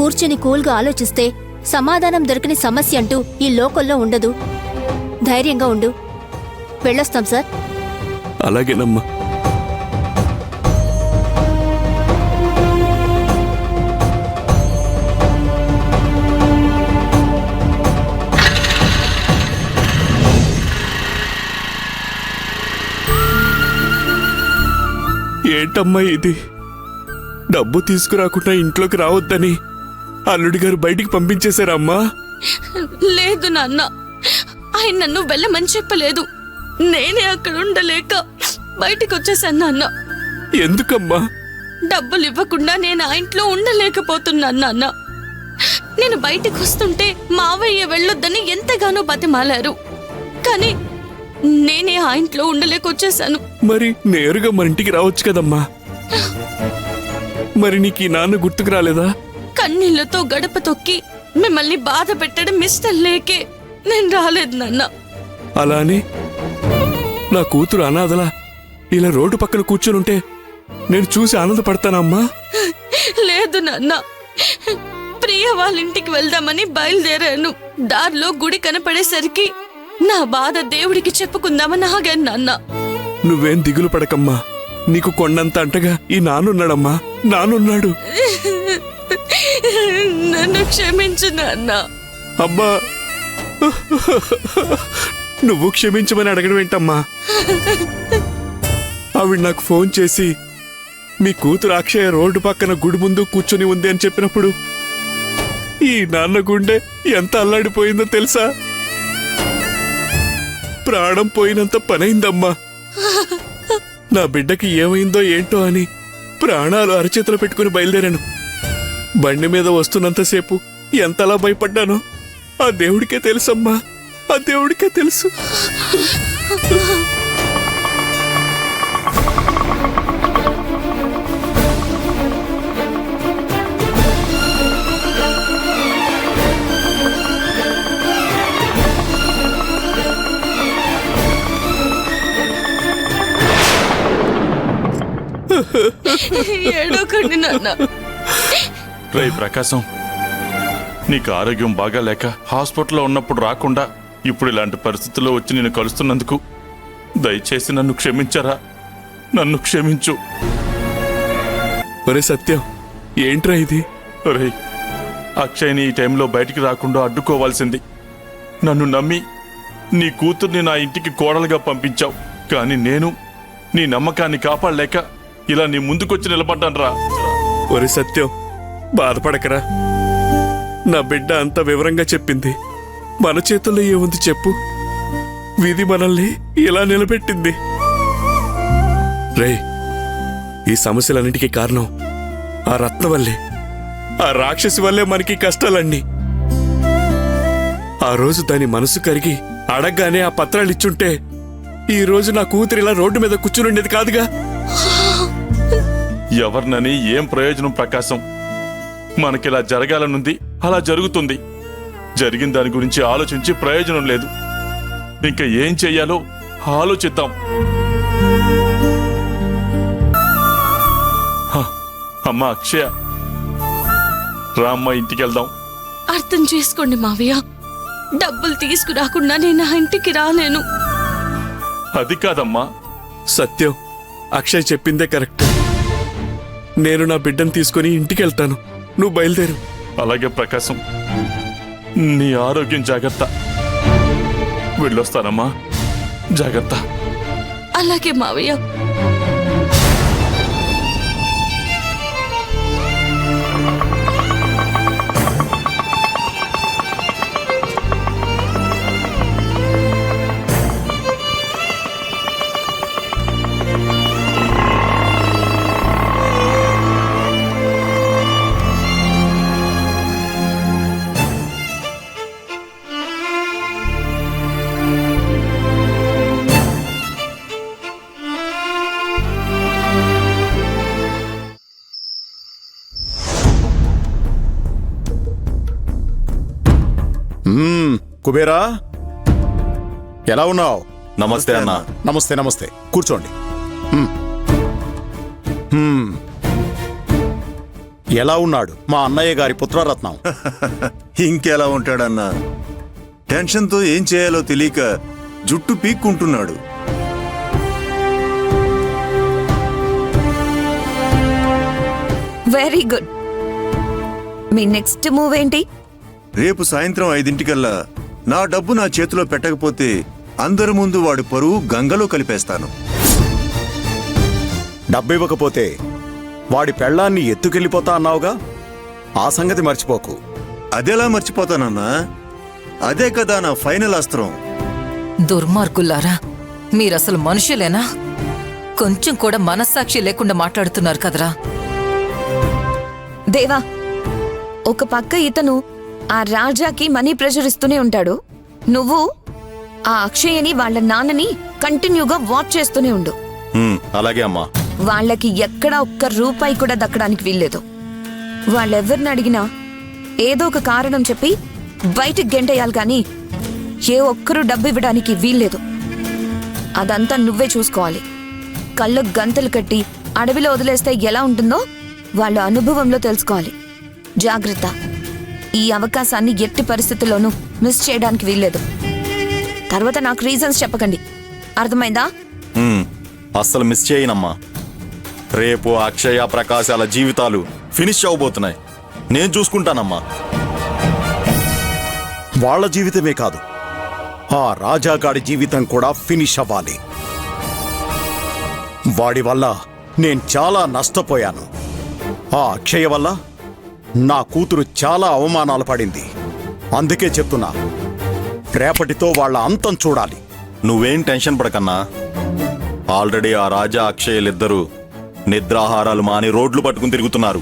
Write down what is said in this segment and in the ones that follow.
కూర్చుని కూల్గా ఆలోచిస్తే సమాధానం దొరకని సమస్య అంటూ ఈ లోకల్లో ఉండదు. ధైర్యంగా ఉండు. వెళ్ళొస్తాం సార్. అలాగేనమ్మా. ఏంటమ్మా ఇది? డబ్బు తీసుకురాకుండా ఇంట్లోకి రావద్దని అల్లుడి గారు బయటికి పంపించేశారమ్మా. లేదు నాన్న, ఆయన నన్ను వెళ్ళమని చెప్పలేదు. నేనే అక్కడ ఉండలేక బయటికి వచ్చేసాను నాన్న. ఎందుకమ్మా? డబ్బులు ఇవ్వకుండా నేను ఆ ఇంట్లో ఉండలేకపోతున్నాను నాన్న. నేను బయటికి వస్తుంటే మావయ్య వెళ్ళొద్దని ఎంతగానో బతిమాలారు. కానీ నేనే ఆ ఇంట్లో ఉండలేకొచ్చేసాను. మరి నేరుగా మన ఇంటికి రావచ్చు కదమ్మా. మరి నీకు ఈ నాన్న గుర్తుకు రాలేదా? కన్నీళ్లతో గడప తొక్కి మిమ్మల్ని బాధ పెట్టడం ఇష్టం లేకే నేను రాలేదు నాన్న. అలానే నా కూతురు అనాథలా ఇలా రోడ్డు పక్కన కూర్చొనుంటే నేను చూసి ఆనందపడతానమ్మా. లేదు నాన్న, ప్రియ వాళ్ళ ఇంటికి వెళ్దామని బయలుదేరాను. దారిలో గుడి కనపడేసరికి నా బాధ దేవుడికి చెప్పుకుందామని ఆగాను నాన్న. నువ్వేం దిగులు పడకమ్మా. నీకు కొండంత అంటగా ఈ నానున్నాడమ్మా. నానున్నాడు. నన్ను క్షమించు నాన్న. అమ్మా, నువ్వు క్షమించమని అడగడం ఏంటమ్మా? ఆవిడ నాకు ఫోన్ చేసి మీ కూతురు అక్షయ రోడ్డు పక్కన గుడి ముందు కూర్చుని ఉంది అని చెప్పినప్పుడు ఈ నాన్న గుండె ఎంత అల్లాడిపోయిందో తెలుసా? ప్రాణం పోయినంత పనైందమ్మా. నా బిడ్డకి ఏమైందో ఏంటో అని ప్రాణాలు అరచేతులు పెట్టుకుని బయలుదేరాను. బండి మీద వస్తున్నంతసేపు ఎంతలా భయపడ్డానో ఆ దేవుడికే తెలుసమ్మా. ఆ దేవుడికే తెలుసు. ఏడోకండి నాన్న. రే ప్రకాశం, నీకు ఆరోగ్యం బాగాలేక హాస్పిటల్లో ఉన్నప్పుడు రాకుండా ఇప్పుడు ఇలాంటి పరిస్థితుల్లో వచ్చి నేను కలుస్తున్నందుకు దయచేసి నన్ను క్షమించరా. నన్ను క్షమించు. ఒరే సత్యం, ఏంట్రా ఇది? రే, అక్షయ్ని ఈ టైంలో బయటికి రాకుండా అడ్డుకోవాల్సింది. నన్ను నమ్మి నీ కూతుర్ని నా ఇంటికి కోడలుగా పంపించావు. కానీ నేను నీ నమ్మకాన్ని కాపాడలేక ఇలా నీ ముందుకొచ్చి నిలబడ్డానురా. ఒరే సత్యం, బాధపడకరా. నా బిడ్డ అంత వివరంగా చెప్పింది. మన చేతుల్లో ఏముంది చెప్పు? విధి మనల్ని ఇలా నిలబెట్టింది. రే, ఈ సమస్యలన్నిటికీ కారణం ఆ రత్న వల్లే, ఆ రాక్షసి వల్లే మనకి కష్టాలన్నీ. ఆ రోజు దాని మనసు కరిగి అడగ్గానే ఆ పత్రాలు ఇచ్చుంటే ఈ రోజు నా కూతురు ఇలా రోడ్డు మీద కూర్చునుండేది కాదుగా. ఎవరినని ఏం ప్రయోజనం ప్రకాశం? మనకిలా జరగాలనుంది, అలా జరుగుతుంది. జరిగిన దాని గురించి ఆలోచించి ప్రయోజనం లేదు. ఇంకా ఏం చెయ్యాలో ఆలోచిద్దాం. అమ్మా అక్షయ, రామ్మ, ఇంటికి వెళ్దాం. అర్థం చేసుకోండి మావయ్య, డబ్బులు తీసుకురాకుండా నేను ఆ ఇంటికి రాలేను. అది కాదమ్మా. సత్యం, అక్షయ్ చెప్పిందే కరెక్ట్. నేను నా బిడ్డను తీసుకుని ఇంటికి వెళ్తాను. నువ్వు బయలుదేరు. అలాగే ప్రకాశం, నీ ఆరోగ్యం జాగ్రత్త. వెళ్ళొస్తానమ్మా, జాగ్రత్త. అలాగే మావయ్య. కుబేరా, ఎలా ఉన్నావు? నమస్తే అన్న. నమస్తే నమస్తే, కూర్చోండి. ఎలా ఉన్నాడు మా అన్నయ్య గారి పుత్రరత్నం? ఇంకెలా ఉంటాడన్నా? టెన్షన్తో ఏం చేయాలో తెలియక జుట్టు పీక్కుంటున్నాడు. Very good. మీ నెక్స్ట్ మూవ్ ఏంటి? రేపు సాయంత్రం 5 నా డబ్బు నా చేతిలో పెట్టకపోతే అందరి ముందు వాడి పరువు గంగలో కలిపేస్తాను. డబ్బివ్వకపోతే వాడి పెళ్ళాన్ని ఎత్తుకెళ్ళిపోతా అన్నావుగా, ఆ సంగతి మర్చిపోకు. అదెలా మర్చిపోతానన్నా? అదే కదా నా ఫైనల్ అస్త్రం. దుర్మార్గులారా, మీరసలు మనుషులేనా? కొంచెం కూడా మనస్సాక్షి లేకుండా మాట్లాడుతున్నారు కదరా. దేవా, ఒక పక్క ఇతను ఆ రాజాకి మనీ ప్రెషర్ ఇస్తూనే ఉంటాడు, నువ్వు ఆ అక్షయని వాళ్ళ నాన్నని కంటిన్యూగా వాచ్ చేస్తూనే ఉండు. అలాగే అమ్మా. వాళ్ళకి ఎక్కడా ఒక్క రూపాయి కూడా దక్కడానికి వీల్లేదు. వాళ్ళెవరిని అడిగినా ఏదో ఒక కారణం చెప్పి బయటికి గెంటేయాలి కానీ ఏ ఒక్కరూ డబ్బు ఇవ్వడానికి వీల్లేదు. అదంతా నువ్వే చూసుకోవాలి. కళ్ళు గంతలు కట్టి అడవిలో వదిలేస్తే ఎలా ఉంటుందో వాళ్ళ అనుభవంలో తెలుసుకోవాలి. జాగ్రత్త. ఈ అవకాశాన్ని ఎట్టి పరిస్థితుల్లోనూ మిస్ చేయడానికి వీల్లేదు. తర్వాత నాకు రీజన్స్ చెప్పకండి, అర్థమైందా? అస్సలు మిస్ చేయనమ్మా. రేపు అక్షయ ప్రకాశాల జీవితాలు ఫినిష్ అవబోతున్నాయి. నేను చూసుకుంటానమ్మా. వాళ్ళ జీవితమే కాదు, ఆ రాజాగాడి జీవితం కూడా ఫినిష్ అవ్వాలి. వాడి వల్ల నేను చాలా నష్టపోయాను. ఆ అక్షయ వల్ల నా కూతురు చాలా అవమానాలు పడింది. అందుకే చెప్తున్నా, రేపటితో వాళ్ళ అంతం చూడాలి. నువ్వేం టెన్షన్ పడకన్నా. ఆల్రెడీ ఆ రాజా అక్షయలిద్దరూ నిద్రాహారాలు మాని రోడ్లు పట్టుకుని తిరుగుతున్నారు.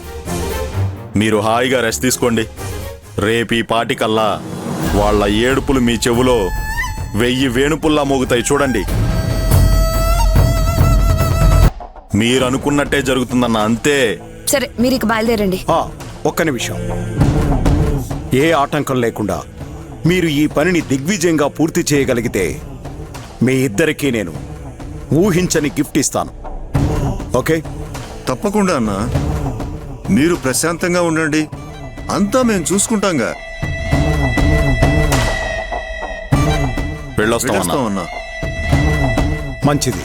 మీరు హాయిగా రెస్ట్ తీసుకోండి. రేపీ పాటికల్లా వాళ్ళ ఏడుపులు మీ చెవులో 1000 వేణుపుల్లా మోగుతాయి చూడండి. మీరనుకున్నట్టే జరుగుతుందన్న, అంతే. సరే, మీరు ఇక బయలుదేరండి. ఒక్క నిమిషం. ఏ ఆటంకం లేకుండా మీరు ఈ పనిని దిగ్విజయంగా పూర్తి చేయగలిగితే మీ ఇద్దరికీ నేను ఊహించని గిఫ్ట్ ఇస్తాను. ఓకే? తప్పకుండా అన్నా. మీరు ప్రశాంతంగా ఉండండి, అంతా మేము చూసుకుంటాంగా. వెళ్ళొస్తామన్నా. వెళ్ళొస్తామన్నా. మంచిది.